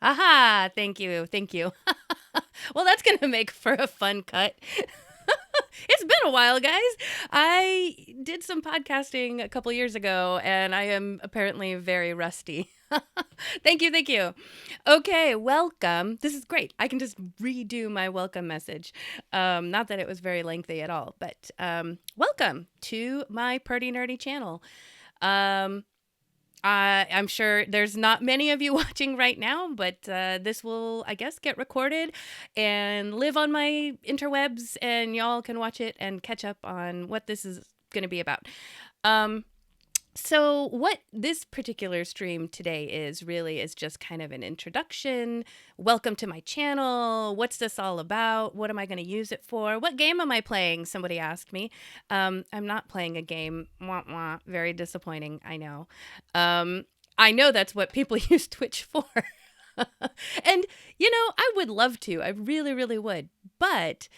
Aha! Thank you. Thank you. Well, that's going to make for a fun cut. It's been a while, guys. I did some podcasting a couple years ago, and I am apparently very rusty. Thank you. Thank you. Okay, welcome. This is great. I can just redo my welcome message. Not that it was very lengthy at all, but welcome to my Purdy Nerdy channel. Um, I'm sure there's not many of you watching right now, but this will, I guess, get recorded and live on my interwebs, and y'all can watch it and catch up on what this is going to be about. Um, so what this particular stream today is just kind of an introduction. Welcome to my channel. What's this all about? What am I going to use it for? What game am I playing? Somebody asked me. I'm not playing a game. Wah, wah. Very disappointing. I know. I know that's what people use Twitch for. And, I would love to. I really, really would. But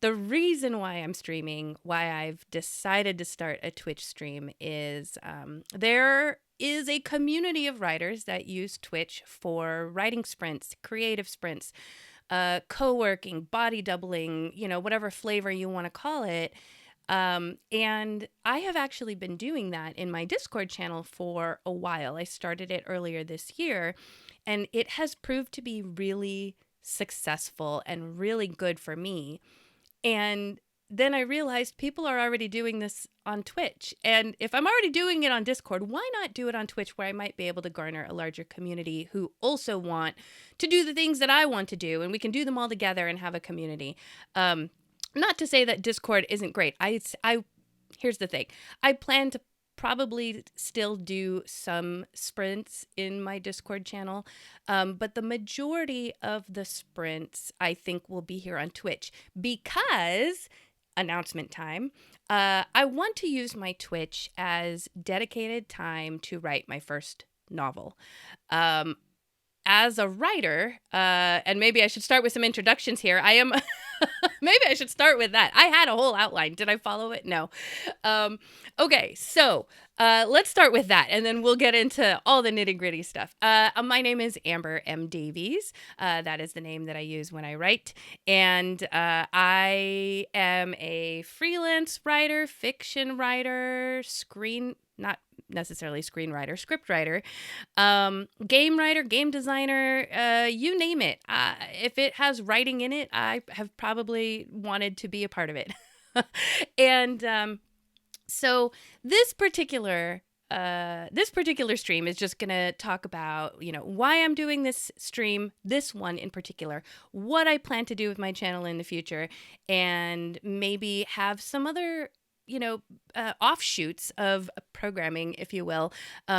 the reason why I'm streaming, why I've decided to start a Twitch stream is there is a community of writers that use Twitch for writing sprints, creative sprints, co-working, body doubling, whatever flavor you want to call it. And I have actually been doing that in my Discord channel for a while. I started it earlier this year, and it has proved to be really successful and really good for me. And then I realized people are already doing this on Twitch. And if I'm already doing it on Discord, why not do it on Twitch, where I might be able to garner a larger community who also want to do the things that I want to do, and we can do them all together and have a community. Not to say that Discord isn't great. Here's the thing. I plan to probably still do some sprints in my Discord channel, but the majority of the sprints I think will be here on Twitch, because announcement time. I want to use my Twitch as dedicated time to write my first novel. As a writer, and maybe I should start with some introductions here. Maybe I should start with that. I had a whole outline. Did I follow it? No. Okay, so let's start with that, and then we'll get into all the nitty-gritty stuff. My name is Amber M. Davies. That is the name that I use when I write. And I am a freelance writer, fiction writer, not necessarily screenwriter, script writer, game writer, game designer, you name it. If it has writing in it, I have probably wanted to be a part of it. And so this particular stream is just going to talk about, why I'm doing this stream, this one in particular, what I plan to do with my channel in the future, and maybe have some other offshoots of programming, if you will,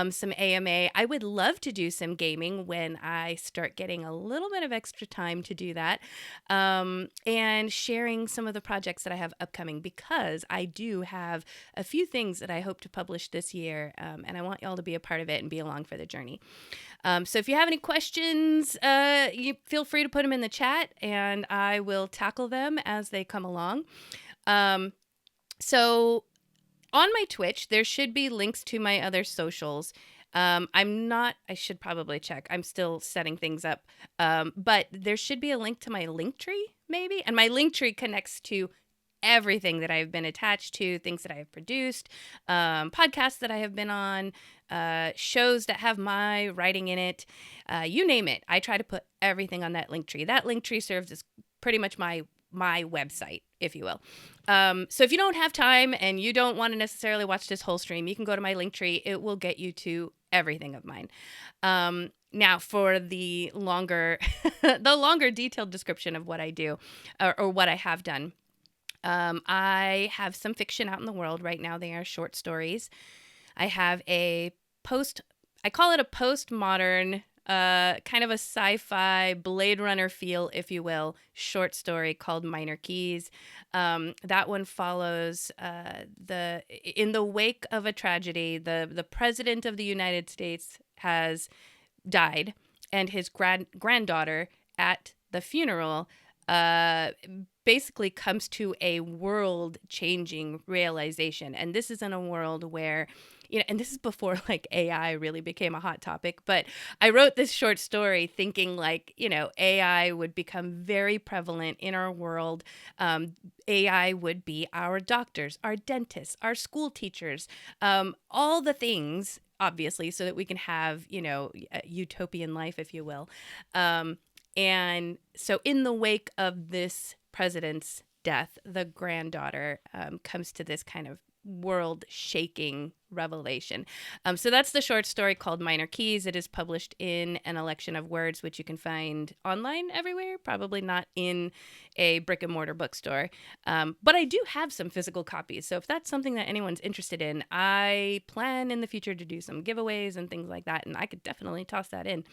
some AMA. I would love to do some gaming when I start getting a little bit of extra time to do that, and sharing some of the projects that I have upcoming, because I do have a few things that I hope to publish this year, and I want y'all to be a part of it and be along for the journey. So if you have any questions, you feel free to put them in the chat, and I will tackle them as they come along. So on my Twitch, there should be links to my other socials. I should probably check. I'm still setting things up. But there should be a link to my Linktree, maybe. And my Linktree connects to everything that I've been attached to, things that I have produced, podcasts that I have been on, shows that have my writing in it, you name it. I try to put everything on that Linktree. That Linktree serves as pretty much my website, if you will. So if you don't have time and you don't want to necessarily watch this whole stream, you can go to my Linktree. It will get you to everything of mine. Now for the longer detailed description of what I do, or what I have done. I have some fiction out in the world right now. They are short stories. I have I call it a postmodern, kind of a sci-fi Blade Runner feel, if you will, short story called Minor Keys. That one follows in the wake of a tragedy, the president of the United States has died, and his granddaughter at the funeral basically comes to a world-changing realization. And this is in a world where and this is before like AI really became a hot topic, but I wrote this short story thinking like, AI would become very prevalent in our world. AI would be our doctors, our dentists, our school teachers, all the things, obviously, so that we can have, a utopian life, if you will. And so in the wake of this president's death, the granddaughter comes to this kind of world-shaking revelation. So that's the short story called Minor Keys. It is published in An Election of Words, which you can find online everywhere, probably not in a brick-and-mortar bookstore. But I do have some physical copies. So if that's something that anyone's interested in, I plan in the future to do some giveaways and things like that, and I could definitely toss that in.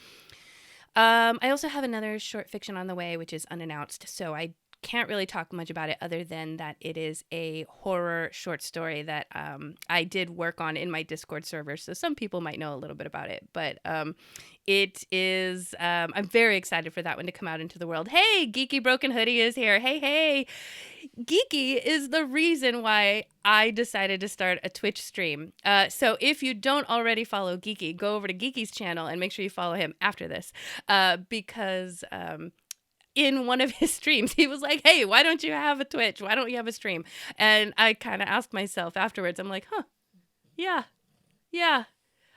I also have another short fiction on the way, which is unannounced, so I can't really talk much about it other than that it is a horror short story that I did work on in my Discord server, so some people might know a little bit about it. But it is, I'm very excited for that one to come out into the world. Hey, Geeky Broken Hoodie is here. Hey. Geeky is the reason why I decided to start a Twitch stream. So if you don't already follow Geeky, go over to Geeky's channel and make sure you follow him after this, because in one of his streams, he was like, hey, why don't you have a Twitch? Why don't you have a stream? And I kind of asked myself afterwards, I'm like, yeah,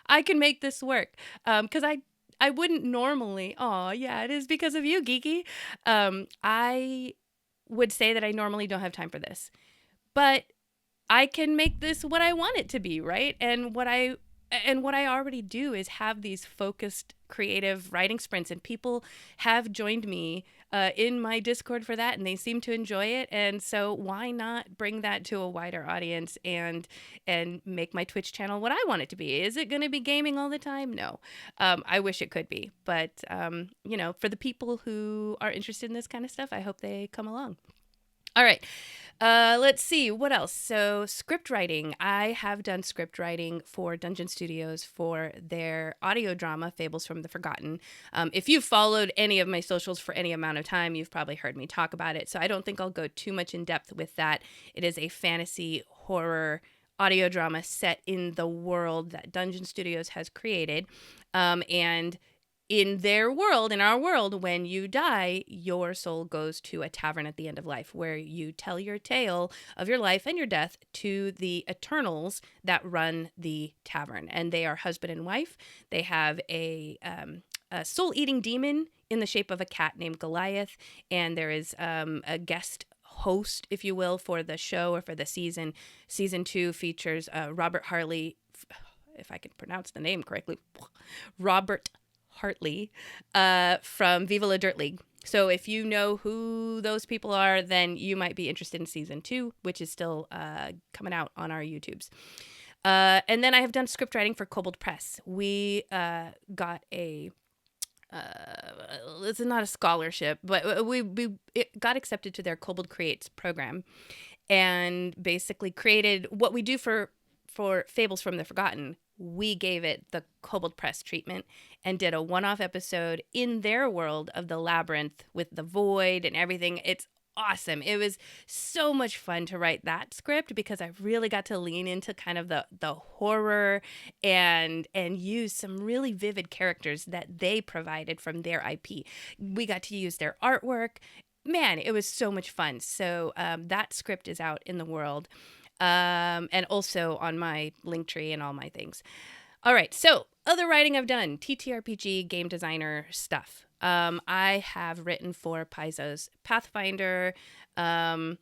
I can make this work. Because I wouldn't normally, it is because of you, Geeky. I would say that I normally don't have time for this, but I can make this what I want it to be, right? And what I already do is have these focused creative writing sprints, and people have joined me in my Discord for that, and they seem to enjoy it. And so why not bring that to a wider audience and make my Twitch channel what I want it to be? Is it going to be gaming all the time? No. I wish it could be, but for the people who are interested in this kind of stuff, I hope they come along. All right. Let's see. What else? So script writing. I have done script writing for Dungeon Studios for their audio drama, Fables from the Forgotten. If you've followed any of my socials for any amount of time, you've probably heard me talk about it. So I don't think I'll go too much in depth with that. It is a fantasy horror audio drama set in the world that Dungeon Studios has created. And in their world, in our world, when you die, your soul goes to a tavern at the end of life where you tell your tale of your life and your death to the Eternals that run the tavern. And they are husband and wife. They have a soul-eating demon in the shape of a cat named Goliath. And there is a guest host, if you will, for the show or for the season. Season 2 features Robert Hartley, if I can pronounce the name correctly, Robert Hartley from Viva La Dirt League. So if you know who those people are, then you might be interested in season 2, which is still coming out on our YouTubes. And then I have done script writing for Kobold Press. We got a it's not a scholarship, but it got accepted to their Kobold Creates program, and basically created what we do for Fables from the Forgotten. We gave it the Kobold Press treatment and did a one-off episode in their world of the labyrinth with the void and everything. It's awesome. It was so much fun to write that script because I really got to lean into kind of the horror and use some really vivid characters that they provided from their IP. We got to use their artwork. Man, it was so much fun. So that script is out in the world. And also on my Linktree and all my things. All right, so other writing I've done, TTRPG game designer stuff. I have written for Paizo's Pathfinder. What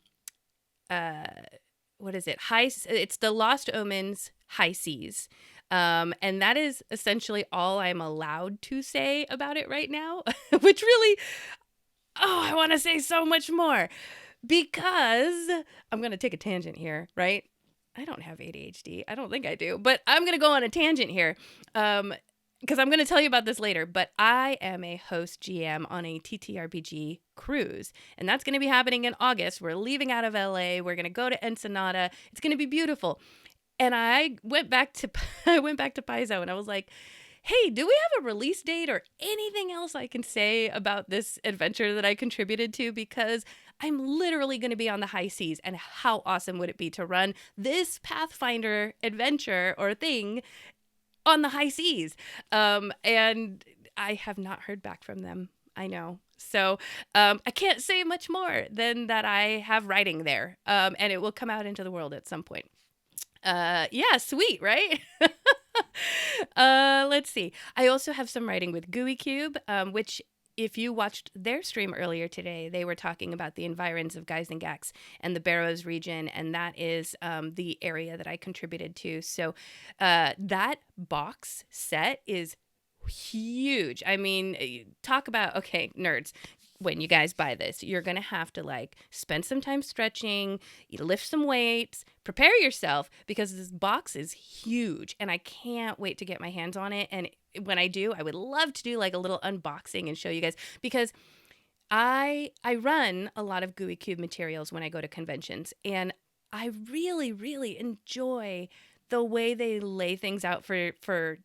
is it? It's the Lost Omens High Seas. And that is essentially all I'm allowed to say about it right now, which really, I want to say so much more. Because I'm going to take a tangent here, right? I don't have ADHD. I don't think I do. But I'm going to go on a tangent here because I'm going to tell you about this later. But I am a host GM on a TTRPG cruise. And that's going to be happening in August. We're leaving out of LA. We're going to go to Ensenada. It's going to be beautiful. And I went back to Paizo and I was like, hey, do we have a release date or anything else I can say about this adventure that I contributed to? Because I'm literally going to be on the high seas, and how awesome would it be to run this Pathfinder adventure or thing on the high seas? And I have not heard back from them. I know. So I can't say much more than that I have writing there, and it will come out into the world at some point. Yeah, sweet, right? Let's see. I also have some writing with Gooey Cube, which if you watched their stream earlier today, they were talking about the environs of Geisengax and the Barrows region, and that is the area that I contributed to. So that box set is huge. I mean, talk about, okay, nerds. When you guys buy this, you're going to have to like spend some time stretching, lift some weights, prepare yourself, because this box is huge and I can't wait to get my hands on it. And when I do, I would love to do like a little unboxing and show you guys, because I run a lot of Gooey Cube materials when I go to conventions, and I really, really enjoy the way they lay things out for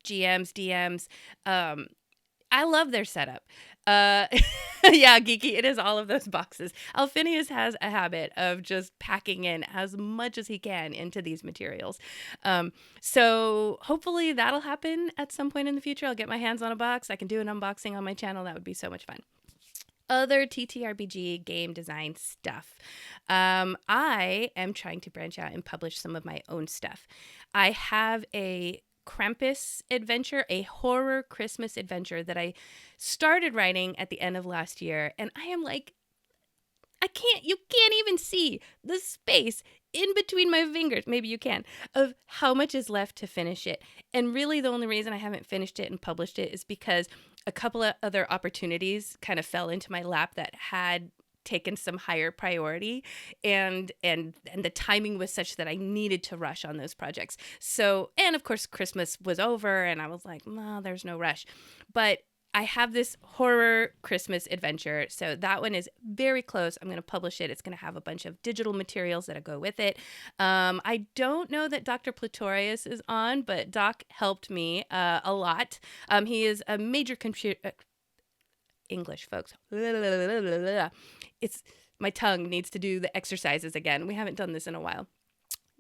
GMs, DMs. I love their setup. Yeah, geeky. It is all of those boxes. Alphinius has a habit of just packing in as much as he can into these materials. So hopefully that'll happen at some point in the future. I'll get my hands on a box. I can do an unboxing on my channel. That would be so much fun. Other TTRPG game design stuff. I am trying to branch out and publish some of my own stuff. I have a Krampus adventure, a horror Christmas adventure that I started writing at the end of last year. And I am like, you can't even see the space in between my fingers, maybe you can, of how much is left to finish it. And really the only reason I haven't finished it and published it is because a couple of other opportunities kind of fell into my lap that had taken some higher priority, and the timing was such that I needed to rush on those projects. So, and of course Christmas was over and I was like, no, there's no rush. But I have this horror Christmas adventure. So that one is very close. I'm going to publish it. It's going to have a bunch of digital materials that go with it. I don't know that Dr. Platorius is on, but Doc helped me a lot. He is a major English, folks. It's my tongue needs to do the exercises again. We haven't done this in a while.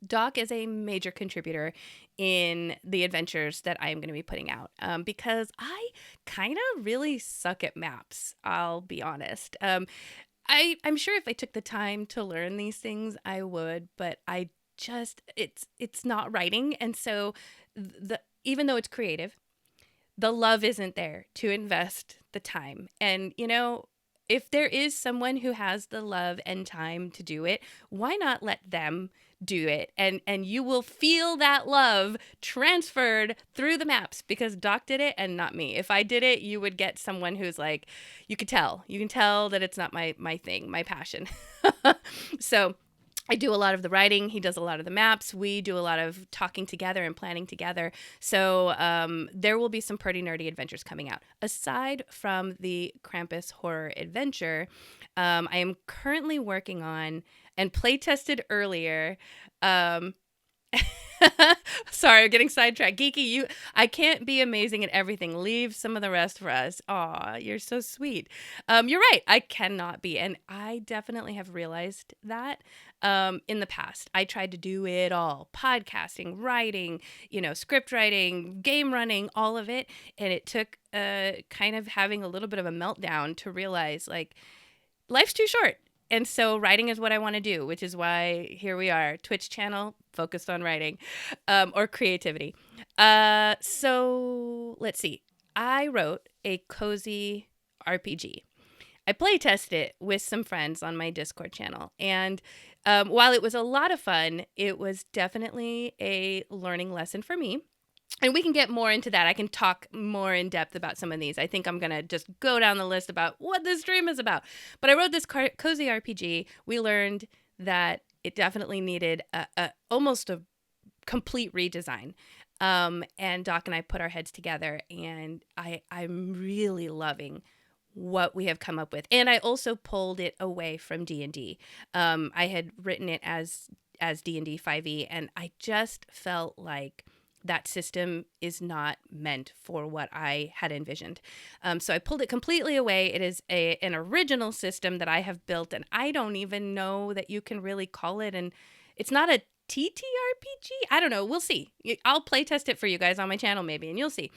Doc is a major contributor in the adventures that I am going to be putting out, because I kind of really suck at maps, I'll be honest. I'm sure if I took the time to learn these things, I would, but I just, it's not writing. And so even though it's creative, the love isn't there to invest the time. And, if there is someone who has the love and time to do it, why not let them do it? And you will feel that love transferred through the maps, because Doc did it and not me. If I did it, you would get someone who's like, you can tell that it's not my thing, my passion. So I do a lot of the writing. He does a lot of the maps. We do a lot of talking together and planning together. So there will be some pretty nerdy adventures coming out. Aside from the Krampus horror adventure, I am currently working on and play tested earlier. Sorry, I'm getting sidetracked. Geeky, I can't be amazing at everything. Leave some of the rest for us. Aw, you're so sweet. You're right. I cannot be. And I definitely have realized that in the past. I tried to do it all. Podcasting, writing, script writing, game running, all of it. And it took kind of having a little bit of a meltdown to realize, like, life's too short. And so writing is what I want to do, which is why here we are, Twitch channel focused on writing, or creativity. So let's see. I wrote a cozy RPG. I play tested it with some friends on my Discord channel. And while it was a lot of fun, it was definitely a learning lesson for me. And we can get more into that. I can talk more in depth about some of these. I think I'm going to just go down the list about what this stream is about. But I wrote this cozy RPG. We learned that it definitely needed almost a complete redesign. And Doc and I put our heads together, and I'm really loving what we have come up with. And I also pulled it away from D&D. I had written it as D&D 5e, and I just felt like that system is not meant for what I had envisioned. So I pulled it completely away. It is an original system that I have built, and I don't even know that you can really call it. And it's not a TTRPG. I don't know. We'll see. I'll play test it for you guys on my channel maybe, and you'll see.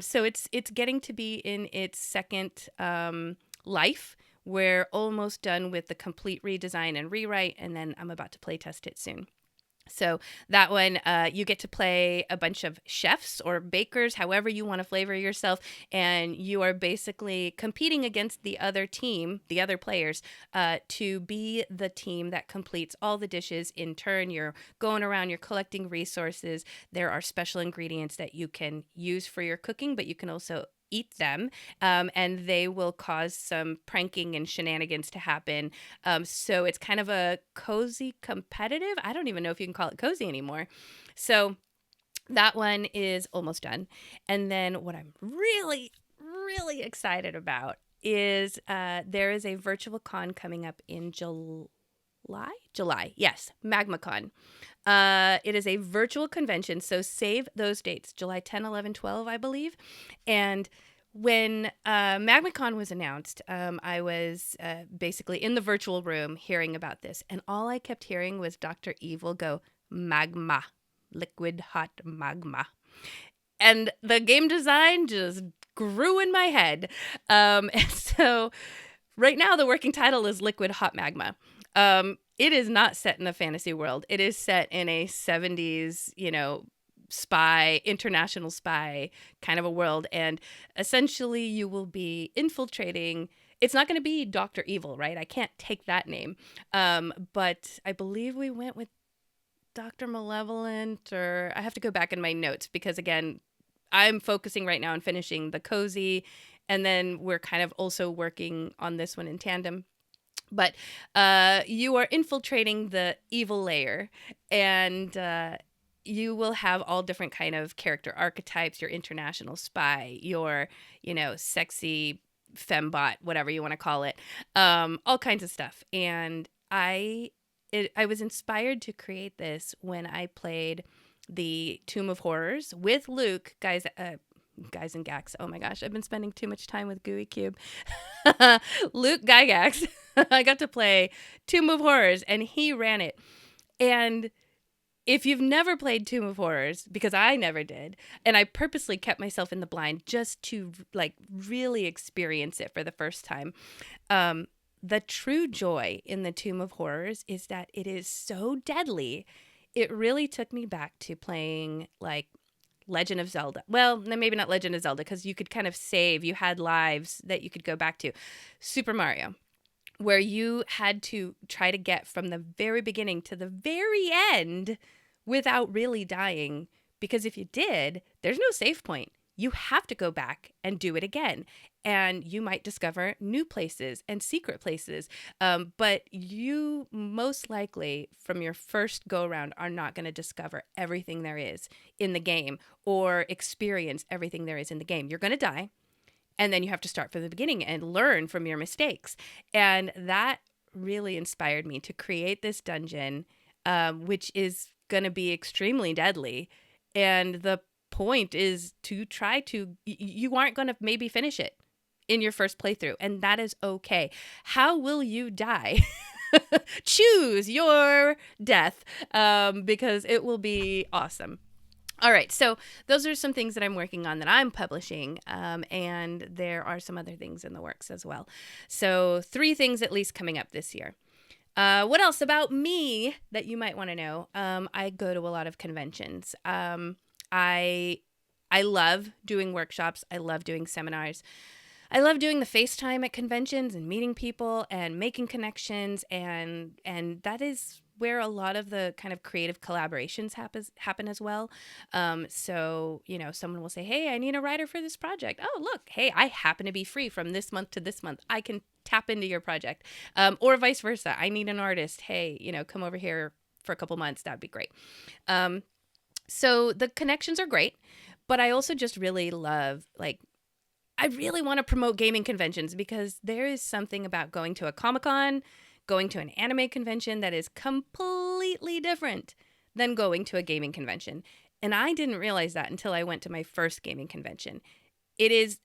So it's getting to be in its second life. We're almost done with the complete redesign and rewrite, and then I'm about to play test it soon. So that one, you get to play a bunch of chefs or bakers, however you want to flavor yourself, and you are basically competing against the other team, the other players, to be the team that completes all the dishes in turn. You're going around, you're collecting resources. There are special ingredients that you can use for your cooking, but you can also eat them, and they will cause some pranking and shenanigans to happen. So it's kind of a cozy competitive. I don't even know if you can call it cozy anymore. So that one is almost done. And then what I'm really, really excited about is there is a virtual con coming up in July. Yes, MagmaCon. It is a virtual convention, so save those dates, July 10, 11, 12, I believe. And when MagmaCon was announced, I was basically in the virtual room hearing about this, and all I kept hearing was Dr. Evil go, magma, liquid hot magma. And the game design just grew in my head. And so right now the working title is Liquid Hot Magma. It is not set in a fantasy world. It is set in a 70s, spy, international spy kind of a world. And essentially you will be infiltrating. It's not going to be Dr. Evil, right? I can't take that name. But I believe we went with Dr. Malevolent, or I have to go back in my notes because, again, I'm focusing right now on finishing the cozy. And then we're kind of also working on this one in tandem. But you are infiltrating the evil layer, and you will have all different kind of character archetypes, your international spy, your, sexy fembot, whatever you want to call it, all kinds of stuff. And I was inspired to create this when I played the Tomb of Horrors with Luke, guys and Gax. Oh my gosh, I've been spending too much time with Gooey Cube. Luke Gygax. I got to play Tomb of Horrors, and he ran it. And if you've never played Tomb of Horrors, because I never did, and I purposely kept myself in the blind just to really experience it for the first time, the true joy in the Tomb of Horrors is that it is so deadly. It really took me back to playing Legend of Zelda. Well, maybe not Legend of Zelda, because you could kind of save. You had lives that you could go back to. Super Mario, where you had to try to get from the very beginning to the very end without really dying. Because if you did, there's no save point. You have to go back and do it again. And you might discover new places and secret places. But you most likely, from your first go around, are not going to discover everything there is in the game or experience everything there is in the game. You're going to die. And then you have to start from the beginning and learn from your mistakes. And that really inspired me to create this dungeon, which is going to be extremely deadly. And the point is to try to, you aren't going to maybe finish it in your first playthrough, and that is okay. How will you die? Choose your death, because it will be awesome. All right, so those are some things that I'm working on that I'm publishing, and there are some other things in the works as well. So 3 things at least coming up this year. What else about me that you might want to know? I go to a lot of conventions. I love doing workshops. I love doing seminars. I love doing the FaceTime at conventions and meeting people and making connections, and that is where a lot of the kind of creative collaborations happen as well. So, someone will say, hey, I need a writer for this project. Oh, look, hey, I happen to be free from this month to this month. I can tap into your project. Or vice versa. I need an artist. Hey, come over here for a couple months. That'd be great. So the connections are great, but I also just really love, I really want to promote gaming conventions, because there is something about going to a Comic-Con, going to an anime convention that is completely different than going to a gaming convention. And I didn't realize that until I went to my first gaming convention. It is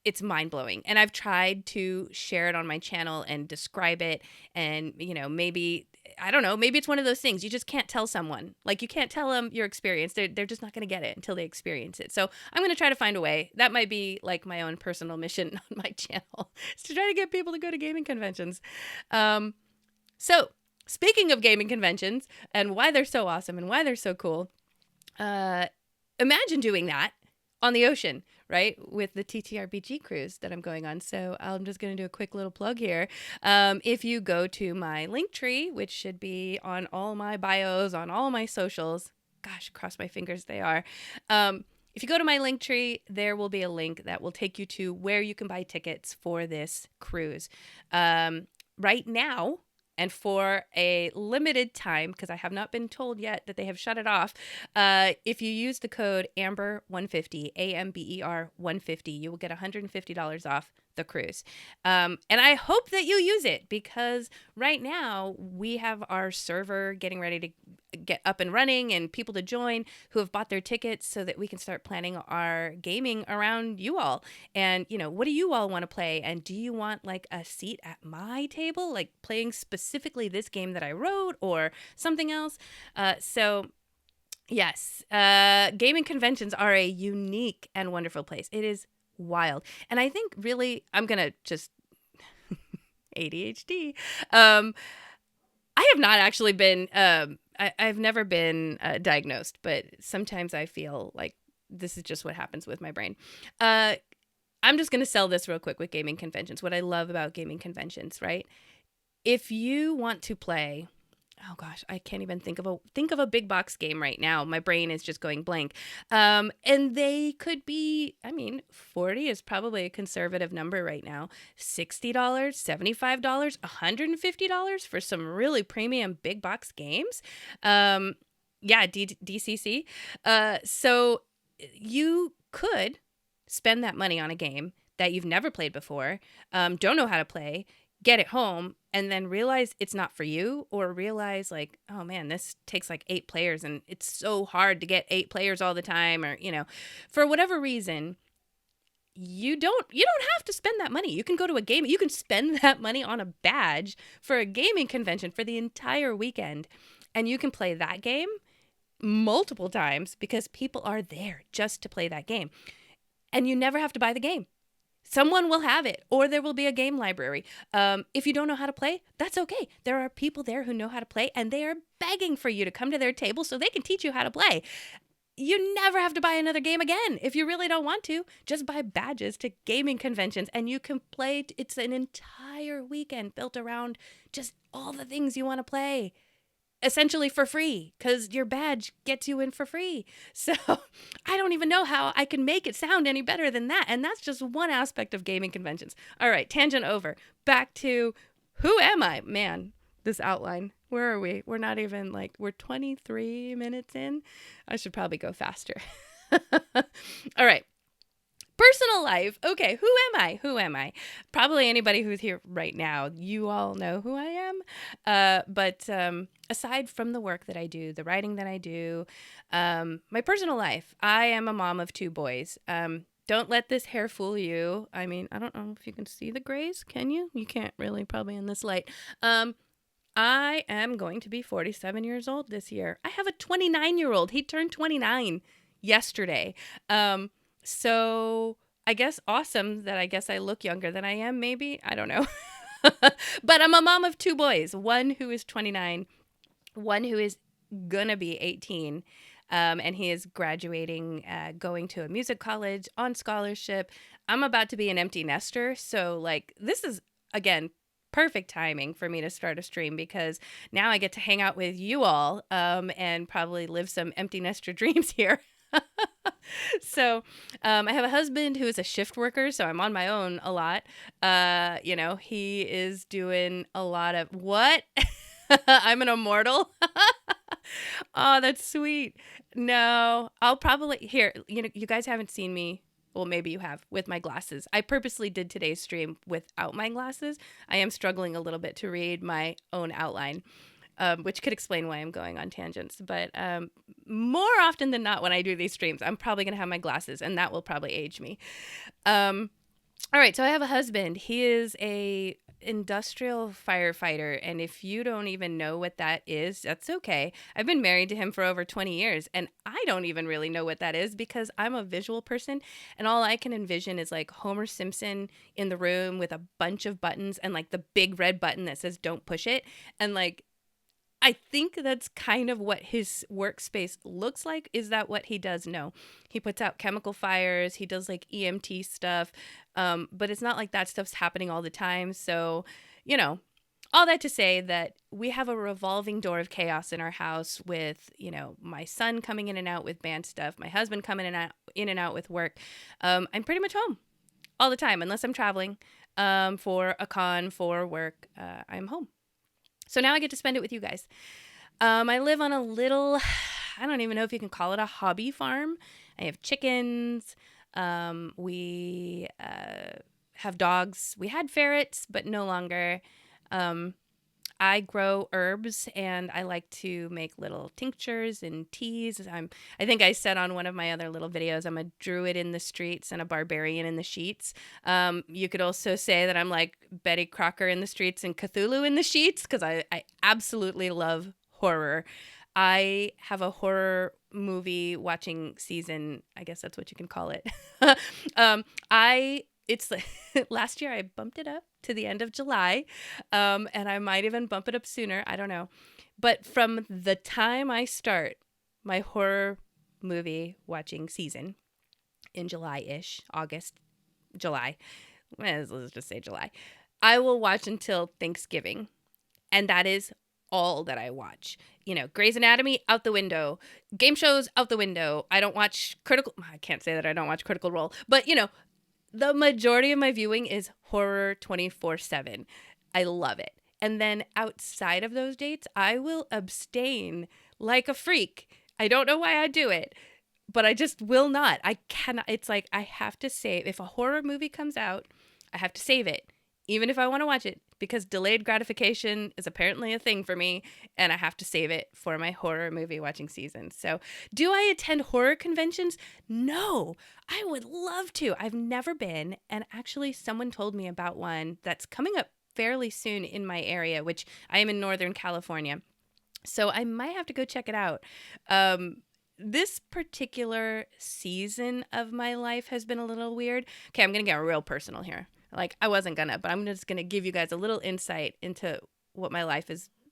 it's mind-blowing. And I've tried to share it on my channel and describe it, and maybe I don't know, maybe it's one of those things you just can't tell someone. Like, you can't tell them your experience. They're just not going to get it until they experience it. So I'm going to try to find a way. That might be like my own personal mission on my channel, is to try to get people to go to gaming conventions. So speaking of gaming conventions and why they're so awesome and why they're so cool, imagine doing that on the ocean, right? With the TTRPG cruise that I'm going on. So I'm just going to do a quick little plug here. If you go to my link tree, which should be on all my bios, on all my socials, gosh, cross my fingers they are. If you go to my link tree, there will be a link that will take you to where you can buy tickets for this cruise. Right now, and for a limited time, because I have not been told yet that they have shut it off, if you use the code AMBER150, AMBER 150, you will get $150 off the cruise. And I hope that you use it, because right now we have our server getting ready to get up and running and people to join who have bought their tickets, so that we can start planning our gaming around you all. And, what do you all want to play? And do you want like a seat at my table, like playing specifically this game that I wrote, or something else? So yes, gaming conventions are a unique and wonderful place. It is wild. And I think really, I'm going to just ADHD. I have not actually been, I've never been diagnosed, but sometimes I feel like this is just what happens with my brain. I'm just going to sell this real quick with gaming conventions. What I love about gaming conventions, right? If you want to play, oh gosh, I can't even think of a big box game right now. My brain is just going blank. And they could be, 40 is probably a conservative number right now. $60, $75, $150 for some really premium big box games. DCC. So you could spend that money on a game that you've never played before, don't know how to play, get it home, and then realize it's not for you, or realize like, oh man, this takes like 8 players and it's so hard to get 8 players all the time, or, for whatever reason, you don't have to spend that money. You can go to a game. You can spend that money on a badge for a gaming convention for the entire weekend, and you can play that game multiple times because people are there just to play that game. And you never have to buy the game. Someone will have it, or there will be a game library. If you don't know how to play, that's okay. There are people there who know how to play, and they are begging for you to come to their table so they can teach you how to play. You never have to buy another game again. If you really don't want to, just buy badges to gaming conventions, and you can play. It's an entire weekend built around just all the things you want to play, essentially for free, because your badge gets you in for free. So I don't even know how I can make it sound any better than that. And that's just one aspect of gaming conventions. All right, tangent over. Back to who am I? Man, this outline. Where are we? We're not even we're 23 minutes in. I should probably go faster. All right. Personal life. Okay, who am I? Probably anybody who's here right now, you all know who I am. But aside from the work that I do, the writing that I do, my personal life, I am a mom of 2 boys. Don't let this hair fool you. I don't know if you can see the grays. Can you? You can't really, probably in this light. I am going to be 47 years old this year. I have a 29-year-old. He turned 29 yesterday. So I guess awesome that I guess I look younger than I am, maybe. I don't know. But I'm a mom of 2 boys, one who is 29, one who is gonna be 18. And he is graduating, going to a music college on scholarship. I'm about to be an empty nester. So this is, again, perfect timing for me to start a stream, because now I get to hang out with you all, and probably live some empty nester dreams here. So I have a husband who is a shift worker, so I'm on my own a lot. He is doing a lot of what? I'm an immortal. Oh, that's sweet. No, I'll probably here. You guys haven't seen me. Well, maybe you have, with my glasses. I purposely did today's stream without my glasses. I am struggling a little bit to read my own outline. which could explain why I'm going on tangents. But more often than not, when I do these streams, I'm probably going to have my glasses, and that will probably age me. All right, so I have a husband. He is a industrial firefighter, and if you don't even know what that is, that's okay. I've been married to him for over 20 years, and I don't even really know what that is because I'm a visual person, and all I can envision is like Homer Simpson in the room with a bunch of buttons and like the big red button that says "Don't push it," and like I think that's kind of what his workspace looks like. Is that what he does? No. He puts out chemical fires. He does like EMT stuff. But it's not like that stuff's happening all the time. So, you know, all that to say that we have a revolving door of chaos in our house with, you know, my son coming in and out with band stuff, my husband coming in and out with work. I'm pretty much home all the time, unless I'm traveling for a con, for work. I'm home. So now I get to spend it with you guys. I live on a little, I don't even know if you can call it a hobby farm. I have chickens. We have dogs. We had ferrets, but no longer. I grow herbs, and I like to make little tinctures and teas. I think I said on one of my other little videos, I'm a druid in the streets and a barbarian in the sheets. You could also say that I'm like Betty Crocker in the streets and Cthulhu in the sheets, because I absolutely love horror. I have a horror movie watching season. I guess that's what you can call it. It's like last year I bumped it up to the end of July, and I might even bump it up sooner. I don't know. But from the time I start my horror movie watching season in July-ish, August, July, let's just say July, I will watch until Thanksgiving. And that is all that I watch. You know, Grey's Anatomy, out the window. Game shows, out the window. I can't say that I don't watch Critical Role, but you know, the majority of my viewing is horror 24/7. I love it. And then outside of those dates, I will abstain like a freak. I don't know why I do it, but I just will not. I cannot. It's like I have to save. If a horror movie comes out, I have to save it, even if I want to watch it, because delayed gratification is apparently a thing for me, and I have to save it for my horror movie watching season. So, do I attend horror conventions? No, I would love to. I've never been, and actually someone told me about one that's coming up fairly soon in my area, which I am in Northern California. So, I might have to go check it out. This particular season of my life has been a little weird. Okay, I'm going to get real personal here. Like, I wasn't gonna, but I'm just gonna give you guys a little insight into what my life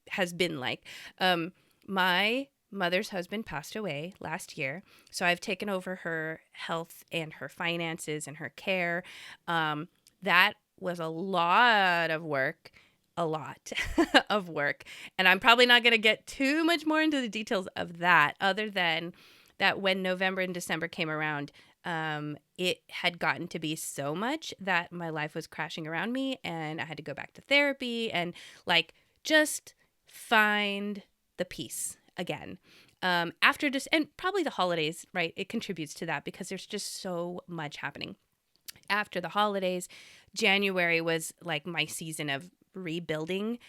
has been like. My mother's husband passed away last year, so I've taken over her health and her finances and her care. That was a lot of work, of work. And I'm probably not gonna get too much more into the details of that, other than that when November and December came around, it had gotten to be so much that my life was crashing around me, and I had to go back to therapy and like just find the peace again. After this, and probably the holidays, right? It contributes to that because there's just so much happening. After the holidays, January was like my season of rebuilding,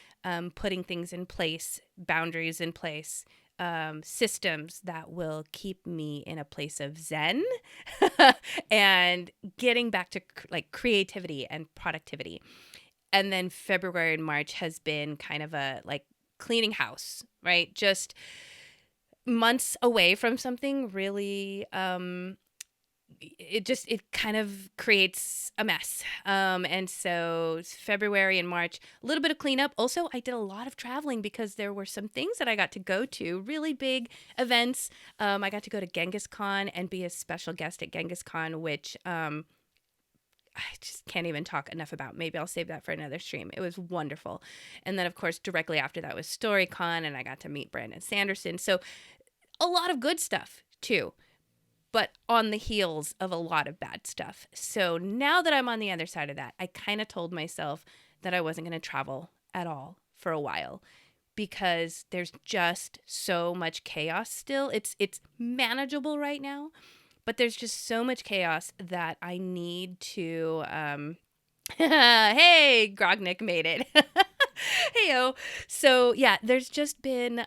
putting things in place, boundaries in place, systems that will keep me in a place of zen and getting back to like creativity and productivity. And then February and March has been kind of a like cleaning house, right? Just months away from something really, it kind of creates a mess. And so February and March, a little bit of cleanup. Also, I did a lot of traveling because there were some things that I got to go to, really big events. I got to go to Genghis Khan and be a special guest at Genghis Khan, which I just can't even talk enough about. Maybe I'll save that for another stream. It was wonderful. And then, of course, directly after that was StoryCon, and I got to meet Brandon Sanderson. So a lot of good stuff, too, but on the heels of a lot of bad stuff. So now that I'm on the other side of that, I kind of told myself that I wasn't going to travel at all for a while because there's just so much chaos still. It's manageable right now, but there's just so much chaos that I need to hey, Grognik made it. Heyo. So yeah, there's just been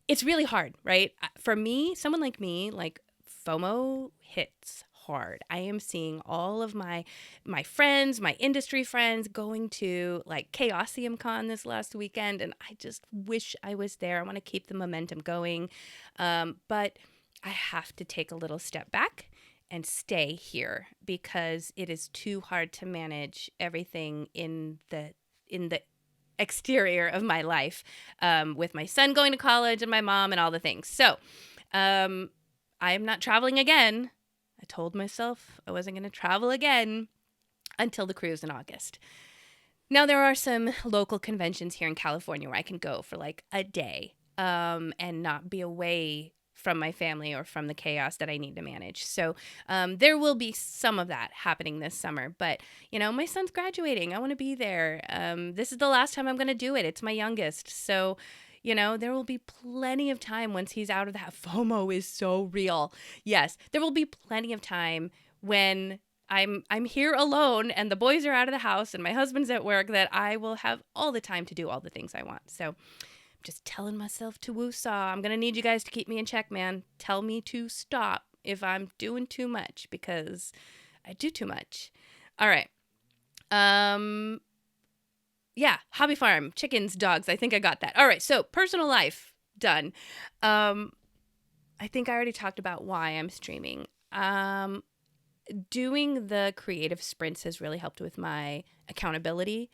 it's really hard, right? For me, someone like me, like FOMO hits hard. I am seeing all of my friends, my industry friends going to like Chaosium Con this last weekend, and I just wish I was there. I want to keep the momentum going. But I have to take a little step back and stay here because it is too hard to manage everything in the exterior of my life, with my son going to college and my mom and all the things. So I am not traveling again. I told myself I wasn't going to travel again until the cruise in August. Now, there are some local conventions here in California where I can go for like a day, and not be away from my family or from the chaos that I need to manage. So there will be some of that happening this summer. But, my son's graduating. I want to be there. This is the last time I'm going to do it. It's my youngest. So, there will be plenty of time once he's out of that. FOMO is so real. Yes, there will be plenty of time when I'm here alone and the boys are out of the house and my husband's at work that I will have all the time to do all the things I want. So I'm just telling myself to woosah. I'm going to need you guys to keep me in check, man. Tell me to stop if I'm doing too much because I do too much. All right. Yeah, hobby farm, chickens, dogs. I think I got that. All right, so personal life, done. I think I already talked about why I'm streaming. Doing the creative sprints has really helped with my accountability.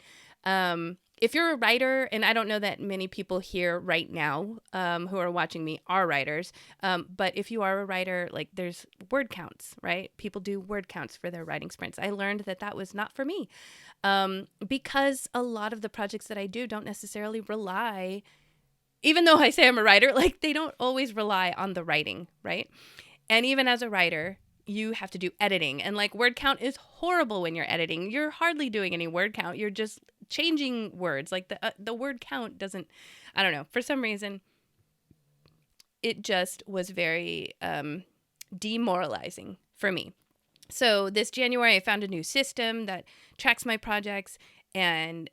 If you're a writer, and I don't know that many people here right now who are watching me are writers, but if you are a writer, like there's word counts, right? People do word counts for their writing sprints. I learned that was not for me, because a lot of the projects that I do don't necessarily rely, even though I say I'm a writer, like they don't always rely on the writing, right? And even as a writer, you have to do editing, and like word count is horrible when you're editing. You're hardly doing any word count. You're just changing words. Like the word count doesn't, I don't know, for some reason it just was very demoralizing for me. So this January I found a new system that tracks my projects, and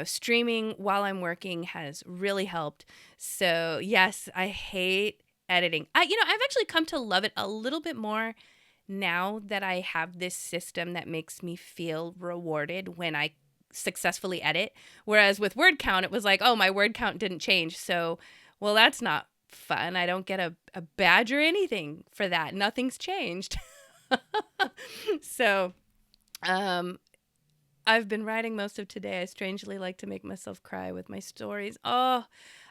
streaming while I'm working has really helped. So yes, I hate editing. I've actually come to love it a little bit more now that I have this system that makes me feel rewarded when I successfully edit. Whereas with word count, it was like, oh, my word count didn't change. So, well, that's not fun. I don't get a badge or anything for that. Nothing's changed. So, I've been writing most of today. I strangely like to make myself cry with my stories. Oh,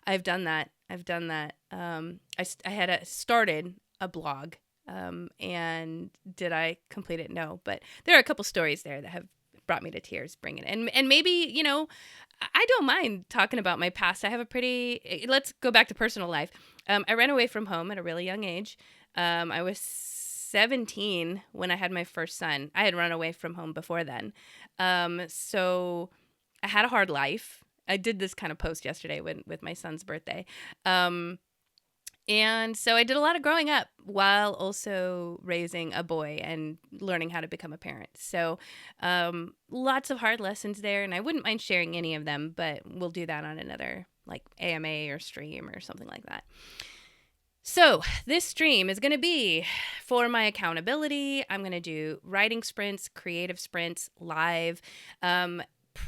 I've done that. I had started a blog, and did I complete it? No, but there are a couple stories there that have brought me to tears, bringing it. And maybe, I don't mind talking about my past. I have let's go back to personal life. I ran away from home at a really young age. I was 17 when I had my first son. I had run away from home before then. So I had a hard life. I did this kind of post yesterday with my son's birthday. And so I did a lot of growing up while also raising a boy and learning how to become a parent. So lots of hard lessons there, and I wouldn't mind sharing any of them, but we'll do that on another like AMA or stream or something like that. So this stream is going to be for my accountability. I'm going to do writing sprints, creative sprints, live.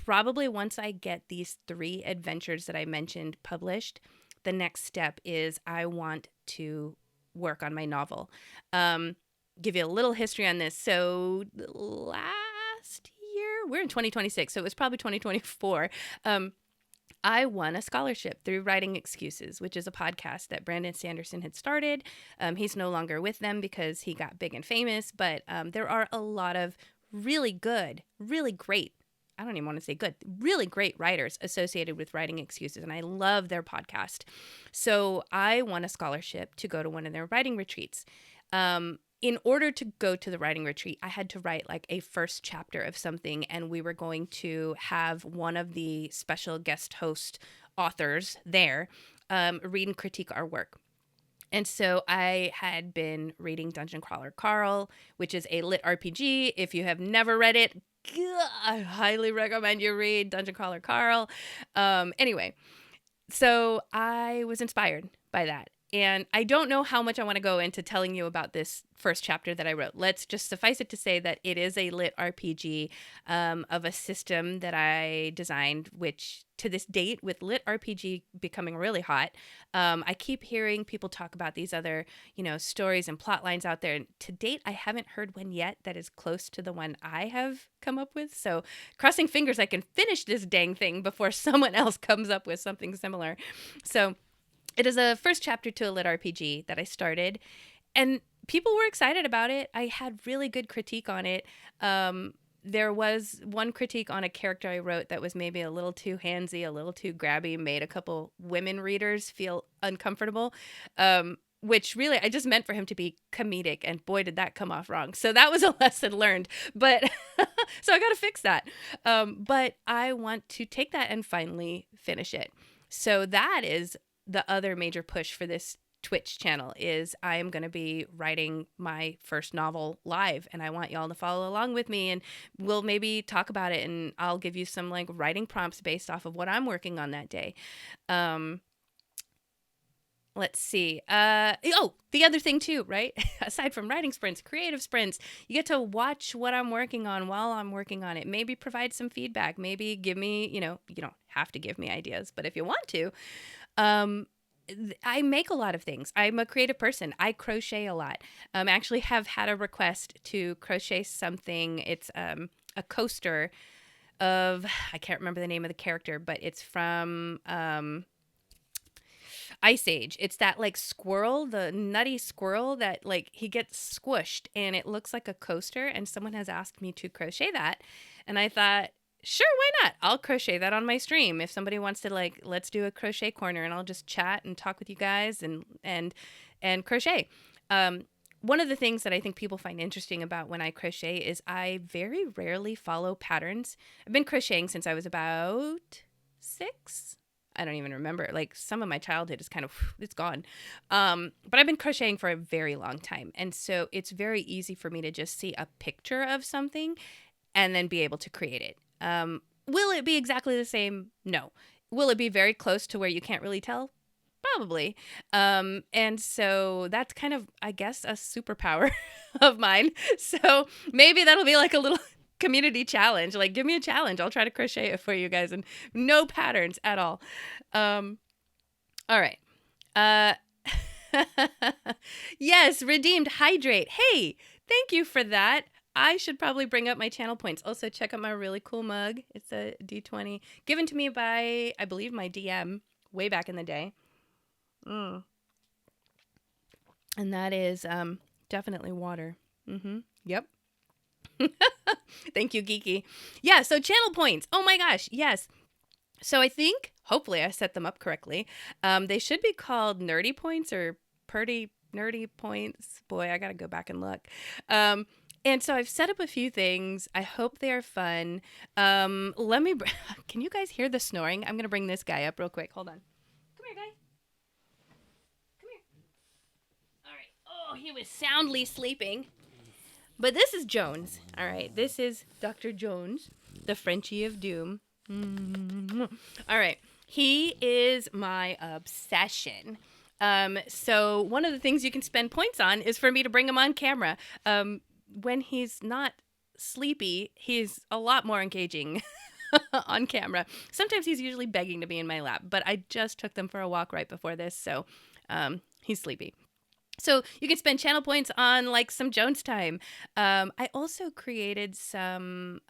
Probably once I get these 3 adventures that I mentioned published, the next step is I want to work on my novel. Give you a little history on this. So last year, we're in 2026, so it was probably 2024. I won a scholarship through Writing Excuses, which is a podcast that Brandon Sanderson had started. He's no longer with them because he got big and famous, but there are a lot of really good, really great, I don't even want to say good, really great writers associated with Writing Excuses, and I love their podcast. So I won a scholarship to go to one of their writing retreats. In order to go to the writing retreat, I had to write like a first chapter of something, and we were going to have one of the special guest host authors there read and critique our work. And so I had been reading Dungeon Crawler Carl, which is a lit RPG. If you have never read it, I highly recommend you read Dungeon Crawler Carl. Anyway, so I was inspired by that. And I don't know how much I want to go into telling you about this first chapter that I wrote. Let's just suffice it to say that it is a lit RPG of a system that I designed, which to this date, with lit RPG becoming really hot, I keep hearing people talk about these other, stories and plot lines out there. And to date, I haven't heard one yet that is close to the one I have come up with. So crossing fingers I can finish this dang thing before someone else comes up with something similar. So it is a first chapter to a lit RPG that I started, and people were excited about it. I had really good critique on it. There was one critique on a character I wrote that was maybe a little too handsy, a little too grabby, made a couple women readers feel uncomfortable, which really I just meant for him to be comedic, and boy, did that come off wrong. So that was a lesson learned, but so I got to fix that. But I want to take that and finally finish it. So that is the other major push for this Twitch channel, is I am going to be writing my first novel live, and I want y'all to follow along with me, and we'll maybe talk about it, and I'll give you some like writing prompts based off of what I'm working on that day. Let's see. The other thing too, right? Aside from writing sprints, creative sprints, you get to watch what I'm working on while I'm working on it. Maybe provide some feedback. Maybe give me, you don't have to give me ideas, but if you want to, I make a lot of things. I'm a creative person. I crochet a lot. Actually have had a request to crochet something. It's a coaster of, I can't remember the name of the character, but it's from Ice Age. It's that like squirrel, the nutty squirrel that like he gets squished and it looks like a coaster, and someone has asked me to crochet that. And I thought, sure, why not? I'll crochet that on my stream. If somebody wants to, like, let's do a crochet corner, and I'll just chat and talk with you guys and crochet. One of the things that I think people find interesting about when I crochet is I very rarely follow patterns. I've been crocheting since I was about 6. I don't even remember. Like, some of my childhood is kind of, it's gone. But I've been crocheting for a very long time. And so it's very easy for me to just see a picture of something and then be able to create it. Will it be exactly the same? No. Will it be very close to where you can't really tell? Probably. And so that's kind of, I guess, a superpower of mine. So maybe that'll be like a little community challenge. Like, give me a challenge. I'll try to crochet it for you guys, and no patterns at all. All right. Yes, redeemed hydrate. Hey, thank you for that. I should probably bring up my channel points. Also, check out my really cool mug. It's a D20 given to me by, I believe, my DM way back in the day. And that is definitely water. Yep. Thank you, Geeky. Yeah, so channel points. Oh my gosh, yes. So I think, hopefully I set them up correctly. They should be called nerdy points or purdy nerdy points. Boy, I gotta go back and look. And so I've set up a few things. I hope they are fun. Can you guys hear the snoring? I'm going to bring this guy up real quick. Hold on. Come here, guy. Come here. All right. Oh, he was soundly sleeping. But this is Jones. All right. This is Dr. Jones, the Frenchie of Doom. All right. He is my obsession. So one of the things you can spend points on is for me to bring him on camera. When he's not sleepy, he's a lot more engaging on camera. Sometimes he's usually begging to be in my lap, but I just took them for a walk right before this, so he's sleepy. So you can spend channel points on like some Jones time. I also created some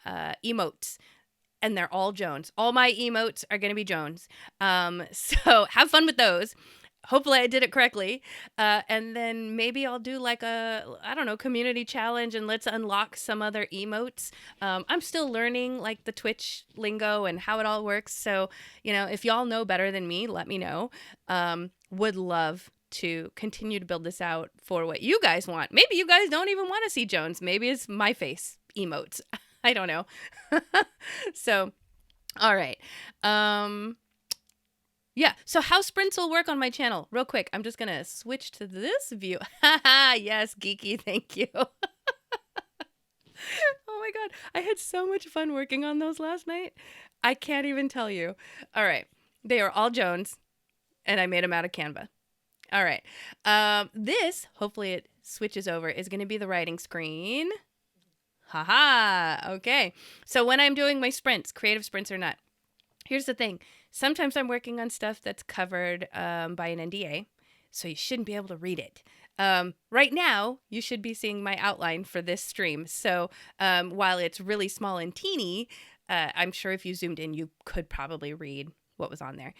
emotes, and they're all Jones. All my emotes are going to be Jones. So have fun with those. Hopefully I did it correctly. And then maybe I'll do like community challenge, and let's unlock some other emotes. I'm still learning like the Twitch lingo and how it all works. So, if y'all know better than me, let me know. Would love to continue to build this out for what you guys want. Maybe you guys don't even want to see Jones. Maybe it's my face emotes. I don't know. So, all right. Yeah, so how sprints will work on my channel. Real quick, I'm just going to switch to this view. Yes, Geeky, thank you. Oh my God. I had so much fun working on those last night. I can't even tell you. All right. They are all Jones, and I made them out of Canva. All right. This, hopefully it switches over, is going to be the writing screen. Haha. Okay. So when I'm doing my sprints, creative sprints or not, here's the thing. Sometimes I'm working on stuff that's covered by an NDA, so you shouldn't be able to read it. Right now, you should be seeing my outline for this stream. So while it's really small and teeny, I'm sure if you zoomed in, you could probably read what was on there.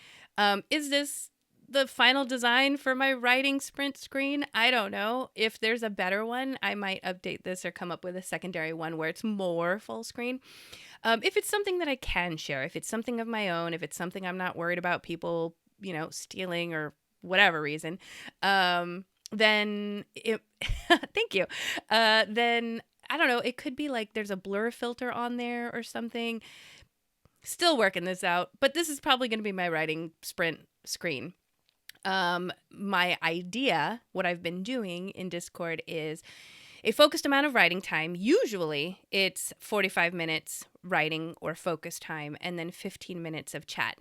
Is this the final design for my writing sprint screen? I don't know. If there's a better one, I might update this or come up with a secondary one where it's more full screen. If it's something that I can share, if it's something of my own, if it's something I'm not worried about people, stealing or whatever reason, then thank you. Then I don't know. It could be like there's a blur filter on there or something. Still working this out, but this is probably going to be my writing sprint screen. My idea, what I've been doing in Discord is a focused amount of writing time. Usually it's 45 minutes writing or focus time and then 15 minutes of chat.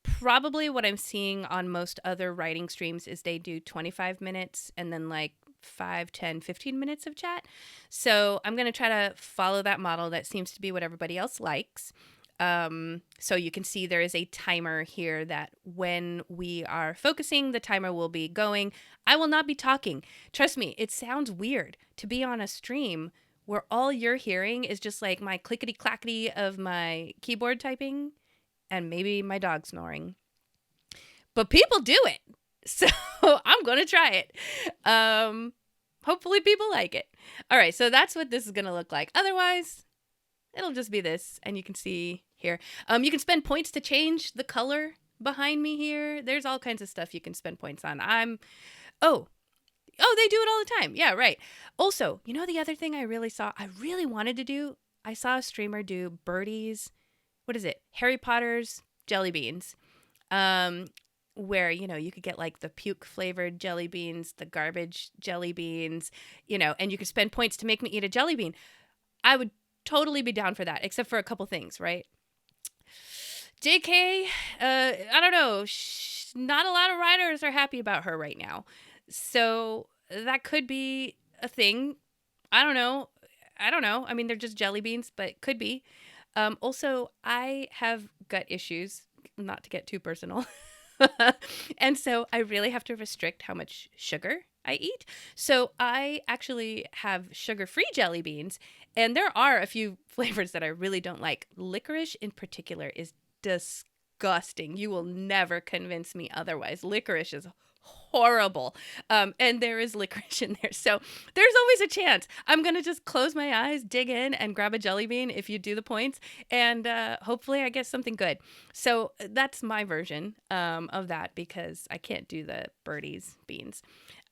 Probably what I'm seeing on most other writing streams is they do 25 minutes and then like 5, 10, 15 minutes of chat. So I'm going to try to follow that model. That seems to be what everybody else likes. So you can see there is a timer here that when we are focusing, the timer will be going. I will not be talking. Trust me, it sounds weird to be on a stream where all you're hearing is just like my clickety clackety of my keyboard typing and maybe my dog snoring. But people do it. So I'm going to try it. Hopefully people like it. All right. So that's what this is going to look like. Otherwise, it'll just be this. And you can see here. You can spend points to change the color behind me here. There's all kinds of stuff you can spend points on. Oh, they do it all the time. Yeah, right. Also, the other thing I really wanted to do, I saw a streamer do Birdie's, what is it? Harry Potter's jelly beans. Where, you could get like the puke flavored jelly beans, the garbage jelly beans, and you could spend points to make me eat a jelly bean. I would totally be down for that, except for a couple things, right? JK, I don't know. Not a lot of writers are happy about her right now. So that could be a thing. I don't know. I mean, they're just jelly beans, but could be. Also, I have gut issues, not to get too personal. And so I really have to restrict how much sugar I eat. So I actually have sugar-free jelly beans, and there are a few flavors that I really don't like. Licorice in particular is disgusting. You will never convince me otherwise. Licorice is horrible. And there is licorice in there. So there's always a chance. I'm going to just close my eyes, dig in, and grab a jelly bean if you do the points. And hopefully I get something good. So that's my version of that because I can't do the Birdie's beans.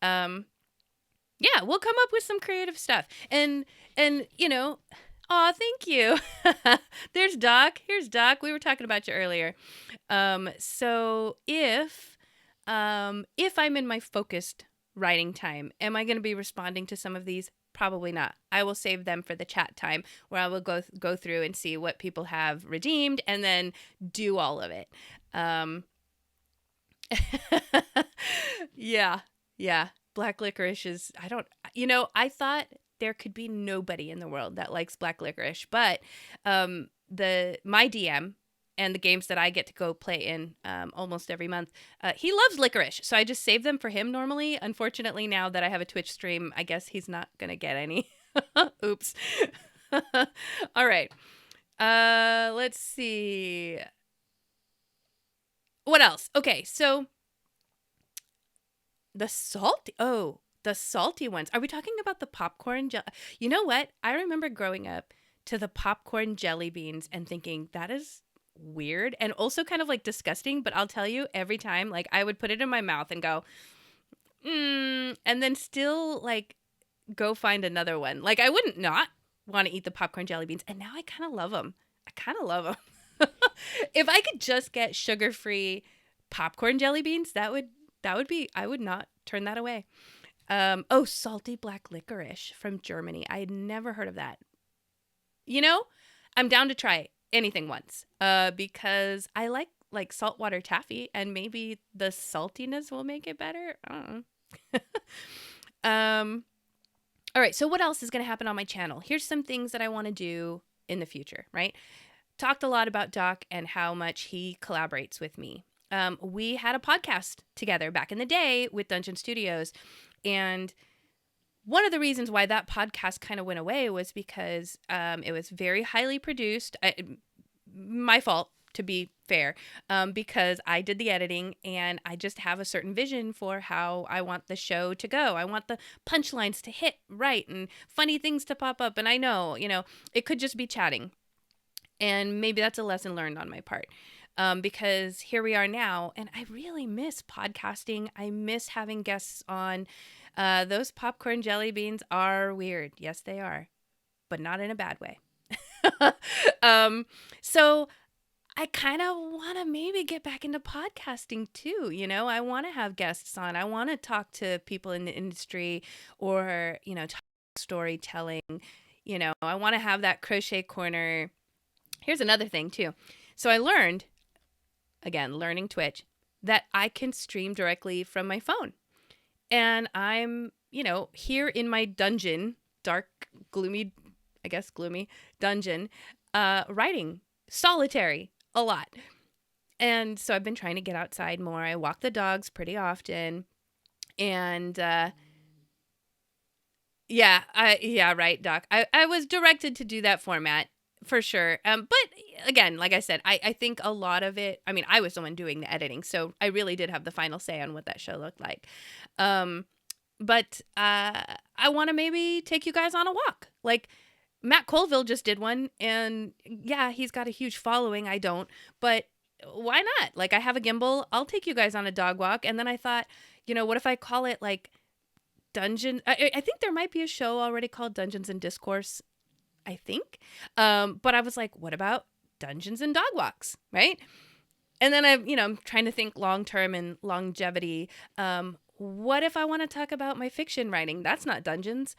Yeah, we'll come up with some creative stuff. And aw, thank you. There's Doc. Here's Doc. We were talking about you earlier. So if I'm in my focused writing time, am I going to be responding to some of these? Probably not. I will save them for the chat time where I will go through and see what people have redeemed and then do all of it. Yeah. Black licorice is, I thought there could be nobody in the world that likes black licorice, but my DM and the games that I get to go play in almost every month, he loves licorice. So I just save them for him normally. Unfortunately, now that I have a Twitch stream, I guess he's not going to get any. Oops. All right. Let's see. What else? Okay, so the salty ones. Are we talking about the popcorn? You know what? I remember growing up to the popcorn jelly beans and thinking that is weird and also kind of like disgusting. But I'll tell you, every time, like I would put it in my mouth and go, and then still like go find another one. Like I wouldn't not want to eat the popcorn jelly beans. And now I kind of love them. If I could just get sugar-free popcorn jelly beans, that would be, I would not turn that away. Oh, salty black licorice from Germany. I had never heard of that. You know, I'm down to try anything once. Because I like saltwater taffy, and maybe the saltiness will make it better. I don't know. All right. So what else is going to happen on my channel? Here's some things that I want to do in the future. Right. Talked a lot about Doc and how much he collaborates with me. We had a podcast together back in the day with Dungeon Studios, and one of the reasons why that podcast kind of went away was because it was very highly produced. My fault, to be fair, because I did the editing and I just have a certain vision for how I want the show to go. I want the punchlines to hit right and funny things to pop up. And I know, it could just be chatting. And maybe that's a lesson learned on my part. Because here we are now, and I really miss podcasting. I miss having guests on. Those popcorn jelly beans are weird. Yes, they are, but not in a bad way. So I kind of want to maybe get back into podcasting too. I want to have guests on. I want to talk to people in the industry, or, talk storytelling. I want to have that crochet corner. Here's another thing too. So I learned, again, learning Twitch, that I can stream directly from my phone. And I'm, here in my dungeon, dark, gloomy dungeon, writing solitary a lot. And so I've been trying to get outside more. I walk the dogs pretty often. And yeah, right, Doc. I was directed to do that format for sure. But again, like I said, I think a lot of it, I was the one doing the editing, so I really did have the final say on what that show looked like. But I want to maybe take you guys on a walk. Like Matt Colville just did one, and yeah, he's got a huge following. I don't, but why not? Like, I have a gimbal. I'll take you guys on a dog walk. And then I thought, what if I call it like Dungeon? I think there might be a show already called Dungeons and Discourse, I think. But I was like, what about Dungeons and Dog Walks, right? And then I'm trying to think long-term and longevity. What if I want to talk about my fiction writing? That's not dungeons.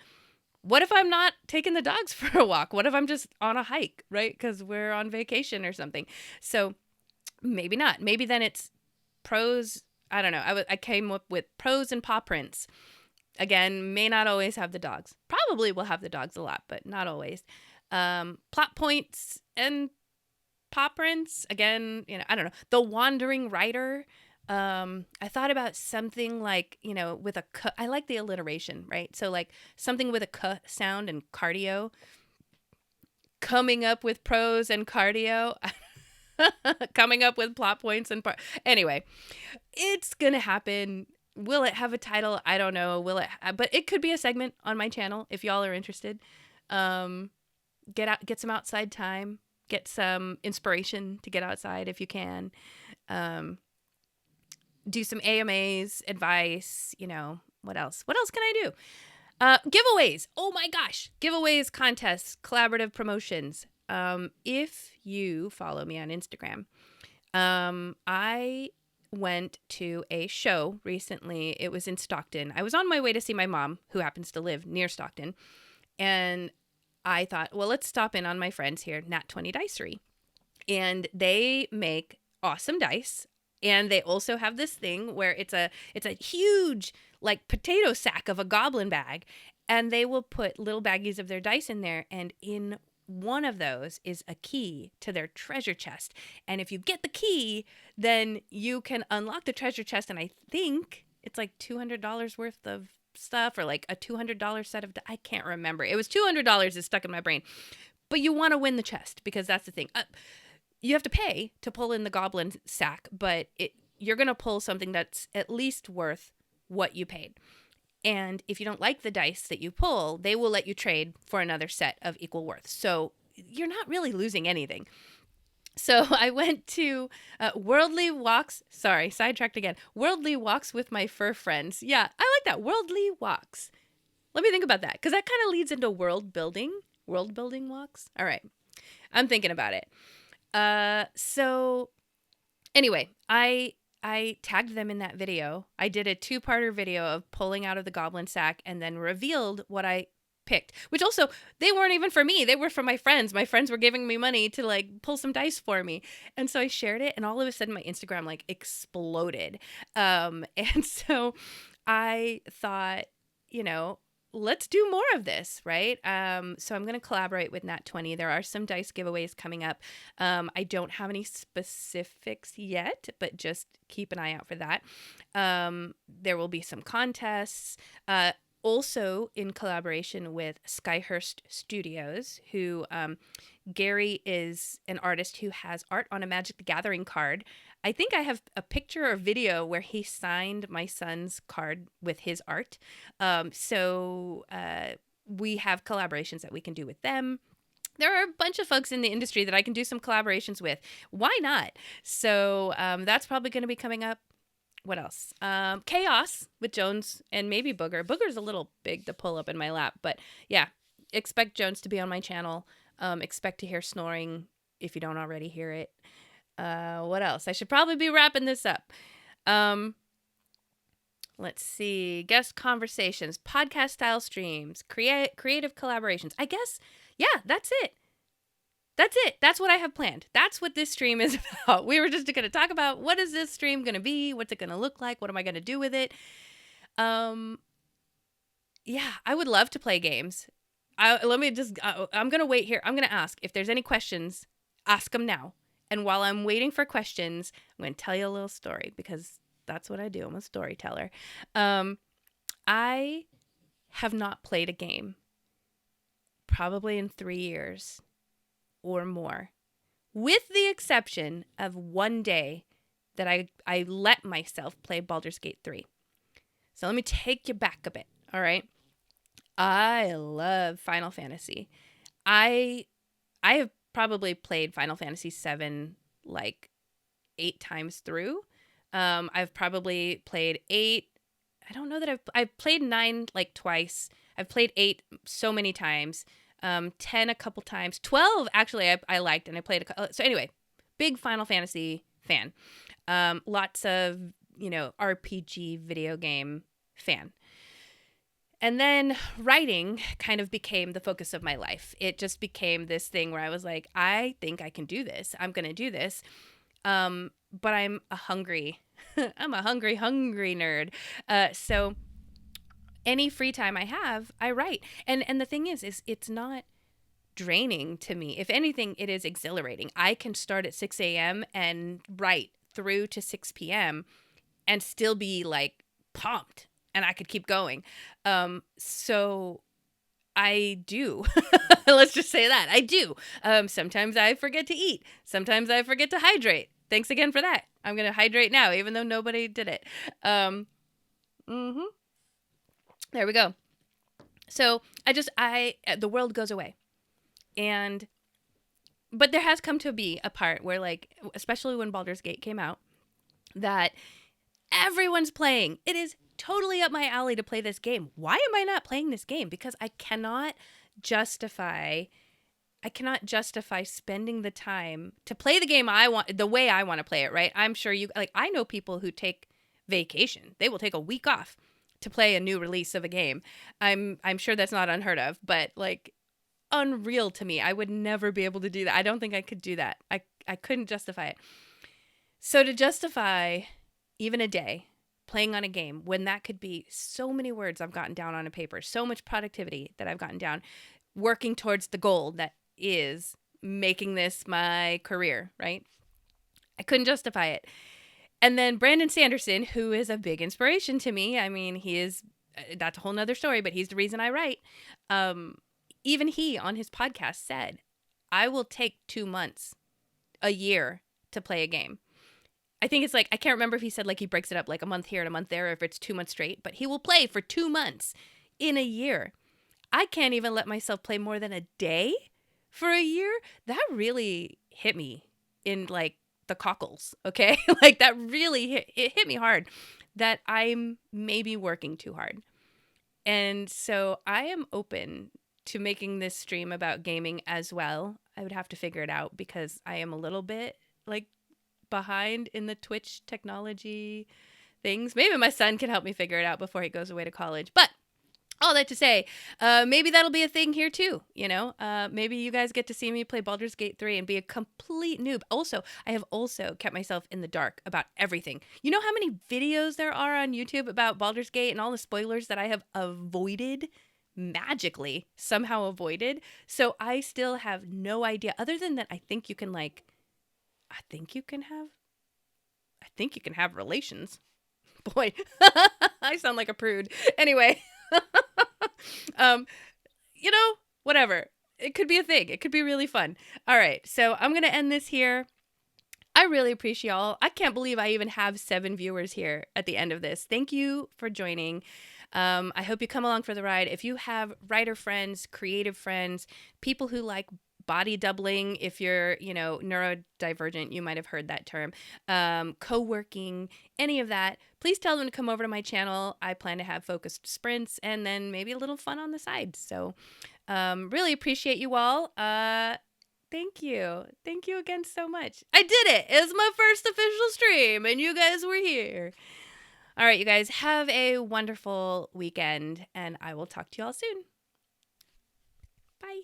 What if I'm not taking the dogs for a walk? What if I'm just on a hike, right? Because we're on vacation or something. So maybe not. Maybe then it's prose. I don't know. I came up with prose and paw prints. Again, may not always have the dogs. Probably will have the dogs a lot, but not always. Plot points and paw prints. Again, I don't know. The Wandering Writer. I thought about something like, with a k. I like the alliteration, right? So like something with a k sound and cardio. Coming up with prose and cardio. Coming up with plot points and anyway, it's gonna happen. Will it have a title? I don't know. But it could be a segment on my channel if y'all are interested. Get some outside time, get some inspiration to get outside if you can. Do some AMAs, advice, what else? What else can I do? Giveaways. Oh my gosh. Giveaways, contests, collaborative promotions. If you follow me on Instagram, I went to a show recently. It was in Stockton. I was on my way to see my mom, who happens to live near Stockton. And I thought, well, let's stop in on my friends here, Nat 20 Dicery. And they make awesome dice. And they also have this thing where it's a huge like potato sack of a goblin bag. And they will put little baggies of their dice in there. And in one of those is a key to their treasure chest. And if you get the key, then you can unlock the treasure chest. And I think it's like $200 worth of stuff, or like a $200 set of, I can't remember. It was $200 is stuck in my brain. But you want to win the chest, because that's the thing. You have to pay to pull in the goblin sack, but you're going to pull something that's at least worth what you paid. And if you don't like the dice that you pull, they will let you trade for another set of equal worth. So you're not really losing anything. So I went to Worldly Walks. Sorry, sidetracked again. Worldly Walks with my fur friends. Yeah, I like that. Worldly Walks. Let me think about that, because that kind of leads into world building. World building walks. All right. I'm thinking about it. So anyway, I I tagged them in that video. I did a 2-parter video of pulling out of the goblin sack and then revealed what I picked, which also, they weren't even for me. They were for my friends. My friends were giving me money to like pull some dice for me. And so I shared it, and all of a sudden my Instagram like exploded. And so I thought, let's do more of this, right? So I'm going to collaborate with Nat 20. There are some dice giveaways coming up. I don't have any specifics yet, but just keep an eye out for that. There will be some contests. Also in collaboration with Skyhurst Studios, who Gary is an artist who has art on a Magic the Gathering card. I think I have a picture or video where he signed my son's card with his art. So we have collaborations that we can do with them. There are a bunch of folks in the industry that I can do some collaborations with. Why not? So that's probably going to be coming up. What else? Chaos with Jones and maybe Booger. Booger's a little big to pull up in my lap, but yeah, expect Jones to be on my channel. Expect to hear snoring if you don't already hear it. What else? I should probably be wrapping this up. Let's see. Guest conversations, podcast style streams, creative collaborations. I guess, yeah, that's it. That's it. That's what I have planned. That's what this stream is about. We were just going to talk about, what is this stream going to be? What's it going to look like? What am I going to do with it? Yeah, I would love to play games. I'm going to wait here. I'm going to ask if there's any questions, ask them now. And while I'm waiting for questions, I'm going to tell you a little story, because that's what I do. I'm a storyteller. I have not played a game probably in 3 years or more, with the exception of one day that I let myself play Baldur's Gate 3. So let me take you back a bit, all right? I love Final Fantasy. I have probably played Final Fantasy 7 like 8 times through. I've probably played 8. I don't know that I've played 9 like twice. I've played 8 so many times. 10 a couple times. 12 actually I liked, and I played so anyway, big Final Fantasy fan. Lots of, RPG video game fan. And then writing kind of became the focus of my life. It just became this thing where I was like, I think I can do this. I'm going to do this. But I'm a hungry nerd. So any free time I have, I write. And the thing is it's not draining to me. If anything, it is exhilarating. I can start at 6 a.m. and write through to 6 p.m. and still be like pumped, and I could keep going. So I do. Let's just say that. I do. Sometimes I forget to eat. Sometimes I forget to hydrate. Thanks again for that. I'm going to hydrate now, even though nobody did it. There we go. So the world goes away. But there has come to be a part where, like, especially when Baldur's Gate came out, that everyone's playing. It is totally up my alley to play this game. Why am I not playing this game? Because I cannot justify spending the time to play the game the way I want to play it, right? I'm sure I know people who take vacation. They will take a week off to play a new release of a game. I'm sure that's not unheard of, but like unreal to me. I would never be able to do that. I don't think I could do that. I couldn't justify it. So to justify even a day playing on a game when that could be so many words I've gotten down on a paper, so much productivity that I've gotten down, working towards the goal that is making this my career, right? I couldn't justify it. And then Brandon Sanderson, who is a big inspiration to me. I mean, that's a whole nother story, but he's the reason I write. Even he on his podcast said, I will take 2 months, a year to play a game. I think it's like, I can't remember if he said like he breaks it up like a month here and a month there, or if it's 2 months straight, but he will play for 2 months in a year. I can't even let myself play more than a day for a year. That really hit me in like the cockles. Okay. Like that really hit me hard, that I'm maybe working too hard. And so I am open to making this stream about gaming as well. I would have to figure it out, because I am a little bit like behind in the Twitch technology things. Maybe my son can help me figure it out before he goes away to college. But all that to say, maybe that'll be a thing here too, you know? Maybe you guys get to see me play Baldur's Gate 3 and be a complete noob. Also, I have also kept myself in the dark about everything. You know how many videos there are on YouTube about Baldur's Gate and all the spoilers that I have avoided? Magically somehow avoided. So I still have no idea, other than that I think you can have relations. Boy, I sound like a prude. Anyway, you know, whatever. It could be a thing. It could be really fun. All right, so I'm going to end this here. I really appreciate y'all. I can't believe I even have 7 viewers here at the end of this. Thank you for joining. I hope you come along for the ride. If you have writer friends, creative friends, people who like body doubling, if you're, you know, neurodivergent, you might have heard that term, co-working, any of that, please tell them to come over to my channel. I plan to have focused sprints and then maybe a little fun on the side. So really appreciate you all. Thank you. Thank you again so much. I did it. It was my first official stream and you guys were here. All right, you guys, have a wonderful weekend and I will talk to you all soon. Bye.